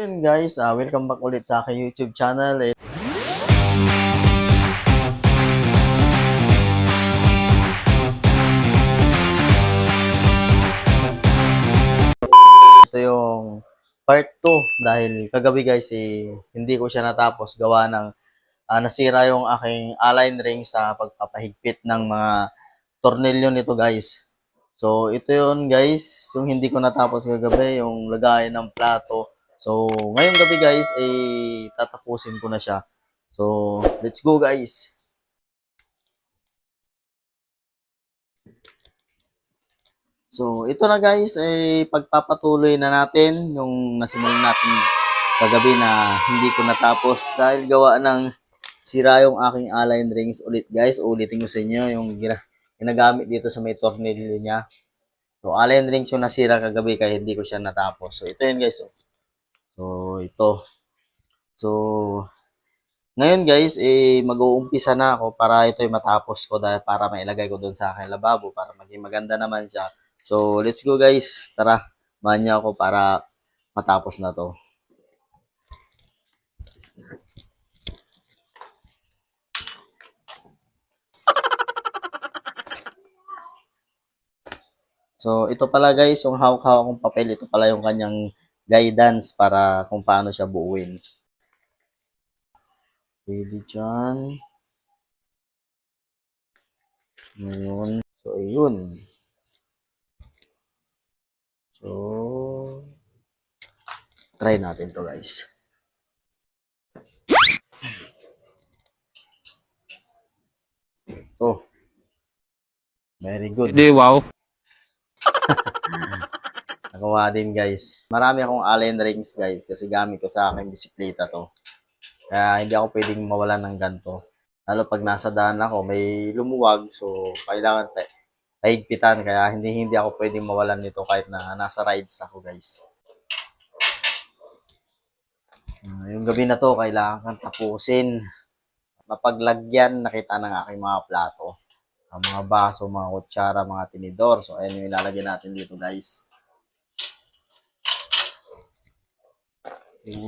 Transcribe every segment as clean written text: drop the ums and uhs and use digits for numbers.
Yun guys, welcome back ulit sa aking YouTube channel. Ito yung part 2 dahil kagabi guys hindi ko siya natapos gawa ng nasira yung aking align ring sa pagpapahigpit ng mga tornilyo nito guys. So ito yun guys, yung hindi ko natapos kagabi, yung lagayan ng plato. So ngayong gabi guys tatapusin ko na siya. So let's go guys. So, ito na guys, pagpapatuloy na natin yung nasimulan natin kagabi na hindi ko natapos dahil gawa ng sira yung aking align rings ulit guys. Ulitin ko sa inyo yung ginagamit dito sa may tornilyo niya. So, align rings yung nasira kagabi kaya hindi ko siya natapos. So, ito yun guys. So, ito. So, ngayon guys, mag-uumpisa na ako para ito ay matapos ko dahil para mailagay ko doon sa akin lababo para maging maganda naman siya. So, let's go guys. Tara, samahan niyo ako para matapos na to. So, ito pala guys, yung hawak-hawak kong papel. Ito pala yung kanyang guidance para kung paano siya buuin. Pwede dyan. Ngayon. So, ayun. So, try natin to guys. Oh. Very good. Hindi, wow. Nakawa din guys. Marami akong allen rings guys kasi gamit ko sa aking bisikleta to. Kaya hindi ako pwedeng mawalan ng ganito. Lalo pag nasa daan ako, may lumuwag. So, kailangan pahigpitan. Kaya hindi ako pwedeng mawalan nito kahit na nasa rides ako guys. Yung gabi na to, kailangan tapusin. Mapaglagyan nakita ng aking mga plato. Sa mga baso, mga kutsara, mga tinidor. So, ayan yung ilalagay natin dito guys. Okay.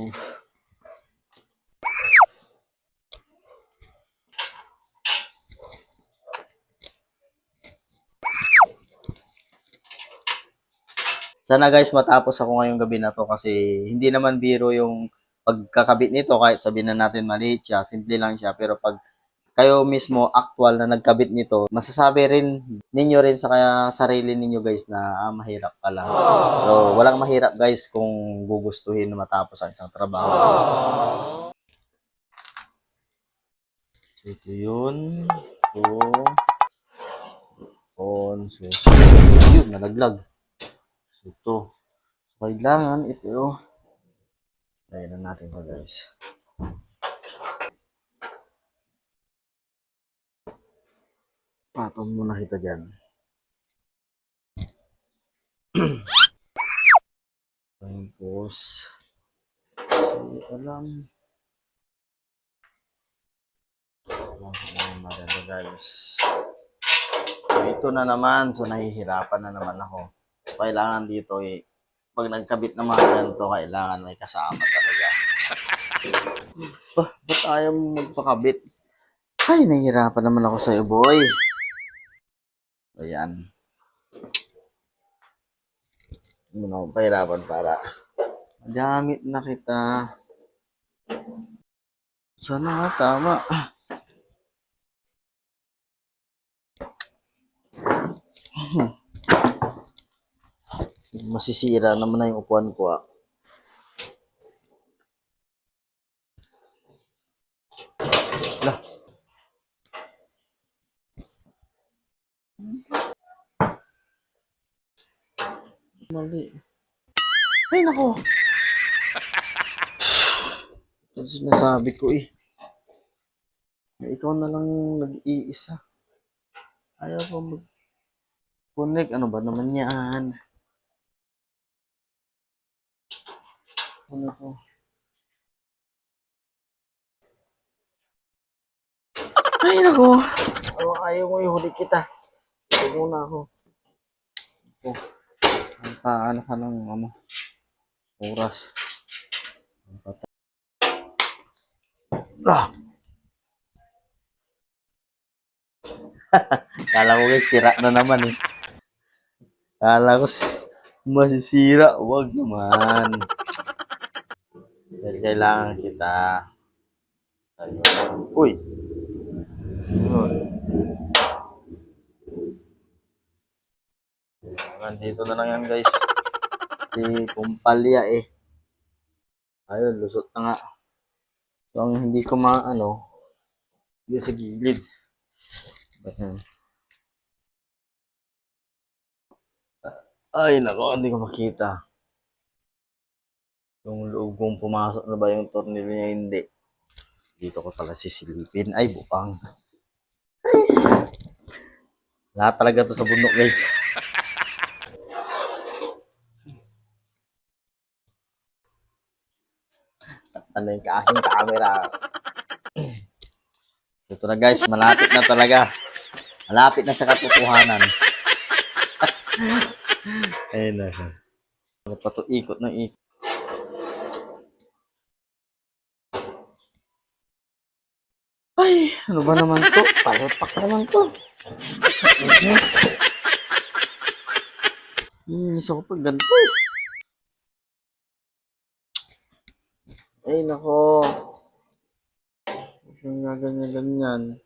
Sana guys matapos ako ngayong gabi na to kasi hindi naman biro yung pagkakabit nito kahit sabihin na natin maliit siya, simple lang siya pero pag kayo mismo actual na nagkabit nito, masasabi rin ninyo rin sa kaya sarili ninyo guys na mahirap pala. Pero walang mahirap guys kung gugustuhin na matapos ang isang trabaho. So, ito yun. So, yun, nalaglag. So, ito. So, kailangan ito yun. Lagyan na natin ito guys. Patong muna kita dyan. Tapos, alam. Maganda guys. So, ito na naman. So, nahihirapan na naman ako. Kailangan dito pag nagkabit ng mga ganito, kailangan may kasama talaga. Ba't ayaw mo magpakabit? Ay, nahihirapan naman ako sa'yo, boy. Ayan. Hindi mo na pahirapan para magamit na kita. Sana nga, tama. Masisira naman na yung upuan ko Lah. Mali. Ay, nako. Ito sinasabi ko Ikaw na lang nag-iisa. Ayaw ko mag-connect. Ano ba naman yan? Ano ko? Ay, nako. Ayaw mo ihuli kita. Ito muna ako. Paano ka ng oras. Ah! Kala ko guys, sira na naman eh. Kala ko masisira. Wag naman. Dahil kailangan kita. Ayun. Uy! Ayun. Nandito na lang yan guys. Si kumpalya eh. Ayun, lusot na nga. So, ang hindi ko maano, yung sa gilid. Ayun. Ay, nako, hindi ko makita. Yung loob kong pumasok na ba yung tornilyo niya, hindi. Dito ko pala sisilipin. Ay, bupang. Lahat talaga to sa bundok, guys. Ano yung aking camera? Ito na, guys. Malapit na talaga. Malapit na sa katotohanan. Ayun na. Ano pa to? Ikot ng ikot. Ay, ano ba naman to? Palepak naman to. Inis ako pag ganito. Ay, nako. Yung ganyan-ganyan.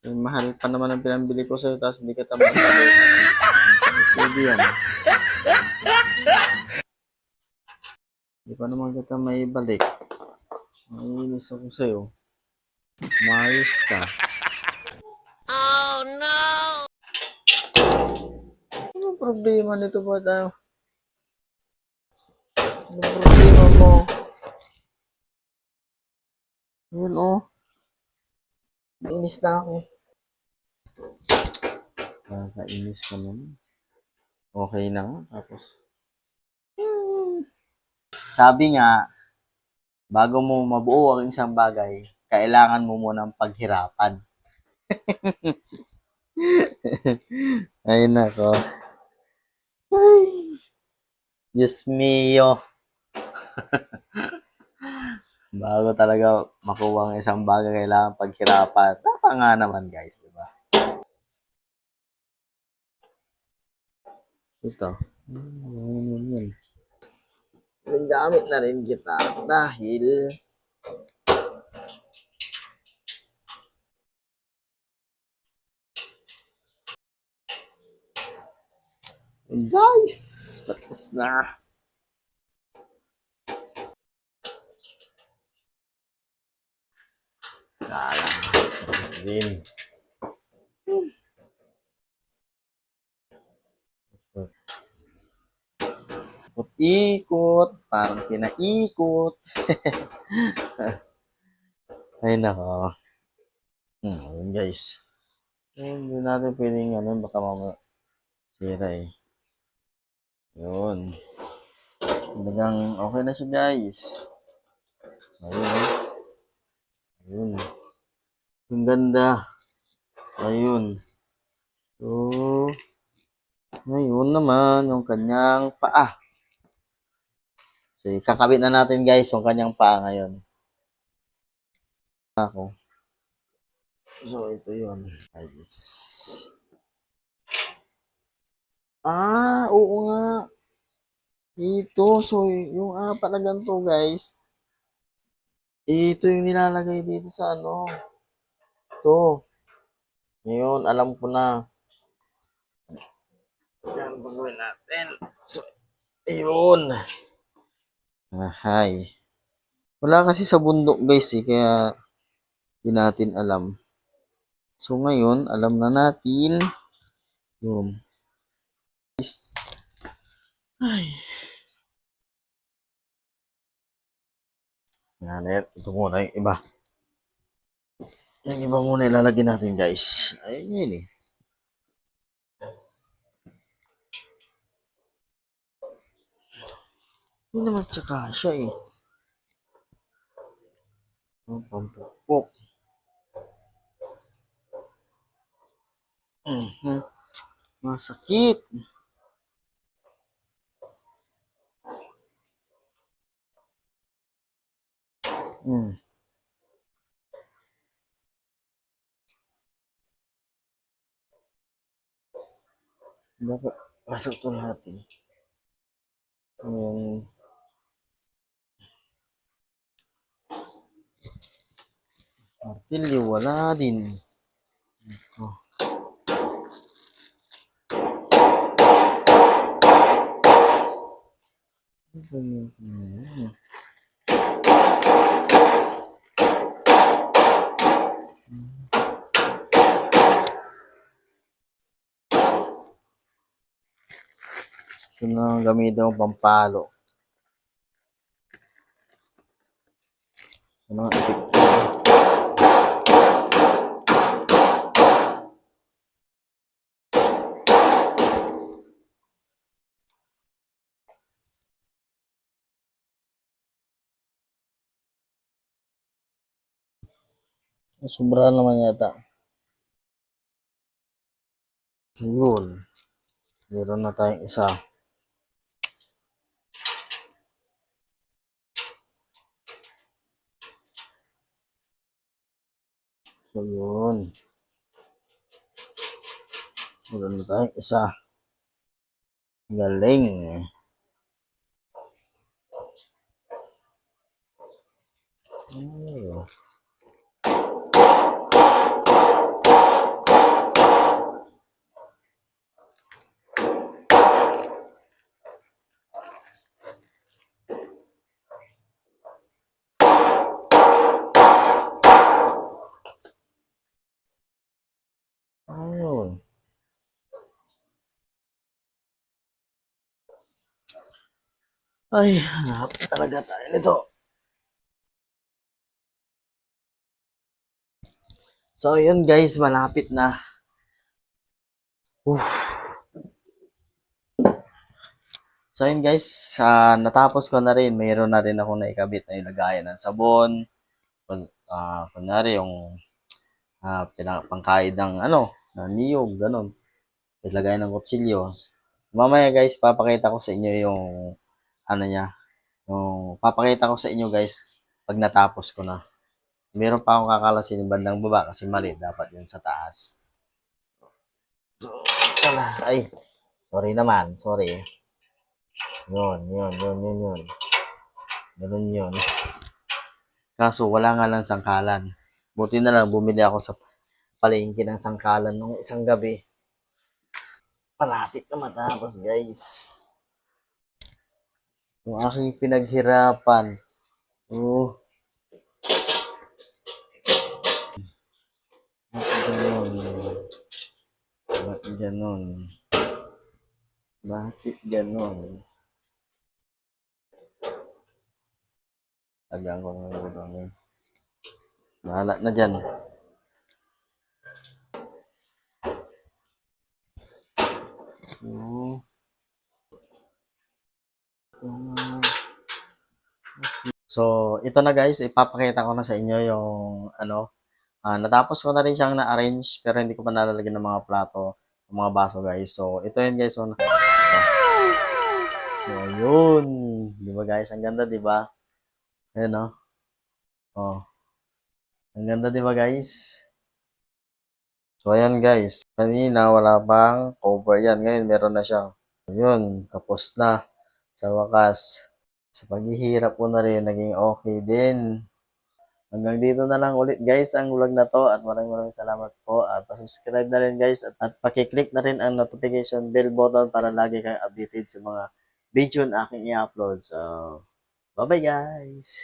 Ay, mahal pa naman ang pinambili ko sa'yo, tapos hindi ka tama. Pwede yan. Hindi pa naman kita may balik. Naiinis ako sa'yo. Mayos ka. Oh, no! Ano problema nito ba tayo? Ano problema mo? Yun, oh. Nainis na ako. Nakainis ka naman. Okay na nga. Tapos, sabi nga, bago mo mabuo ang isang bagay, kailangan mo munang paghirapan. Ay, nako. Ay, Diyos mio. Bago talaga makuha ang isang bagay, kailangan paghirapan. Tama nga naman, guys, di ba? Ito. Yun. Gamit na rin kita dahil guys, patas na. Kala. Din. Ikot, parang pinaikot. Ay, nako. Yun guys. Hindi natin pwedeng ano, baka mamaya sira eh. Yun. Talagang okay na siya guys. Ayun. Ayun. Ang ganda. Ayun. So, ngayon naman yung kanyang paa. So, kakabit na natin guys yung kanyang paa ngayon. Ako. So, ito yun. Ayos. Oo nga. Ito. So, yung apat na ganito guys. Ito yung nilalagay dito sa ano. Ito. Ngayon, alam ko na. Yan, gagawin natin. So, ayun. Hi. Wala kasi sa bundok guys eh, kaya hindi natin alam. So ngayon, alam na natin. Yun. Ay. Yan, ito muna yung iba. Yung iba muna ilalagay natin guys. Ayun yun eh. Hindi naman tsaka siya eh. Ang pampukpok. Masakit. Dapat pasok to lahat eh. Yung martilyo, wala din. Oh. Ito na ang gamitin ng pampalo. Ito na ang epekto. Sobra naman yata. Yun. Meron na tayong isa. So, yun. Meron na tayong isa. Galing. Oh. Ayun. Ay, hanap talaga tayo nito. So, yun guys, malapit na. So, yun guys, natapos ko na rin. Mayroon na rin ako naikabit na ilagayan ng sabon. Kunyari, yung pangkaid ng ng niyog, ganun. Ilagay ng kutsilyo. Mamaya guys, papakita ko sa inyo yung niya. Yung papakita ko sa inyo guys pag natapos ko na. Meron pa akong kakalasin yung bandang baba kasi mali dapat yun sa taas. So, ay, sorry naman, sorry. Yun. Ganun yun. Kaso wala nga lang sangkalan. Buti na lang bumili ako sa palengke ng sangkalan nung isang gabi. Malapit na matapos guys. Yung aking pinaghirapan. Oh. Bakit ganon? Bakit ganon? Tagang ko ng gano'n. Bahala na dyan. So, ito na guys, ipapakita ko na sa inyo yung natapos ko na rin siyang na-arrange pero hindi ko pa nalalagyan ng mga plato, ng mga baso guys. So, ito yun guys. So, yun. Di ba guys? Ang ganda, di ba? Ayan, no? Oh. Ang ganda, di ba guys? So, ayan guys. Kanina, wala pang cover yan. Ngayon, meron na siya. Ayun, tapos na. Sa wakas. Sa paghihirap ko na rin, naging okay din. Hanggang dito na lang ulit guys ang vlog na to at maraming salamat po at pa-subscribe na rin guys at paki-click na rin ang notification bell button para lagi kayong updated sa mga video na aking i-upload. So, bye-bye guys!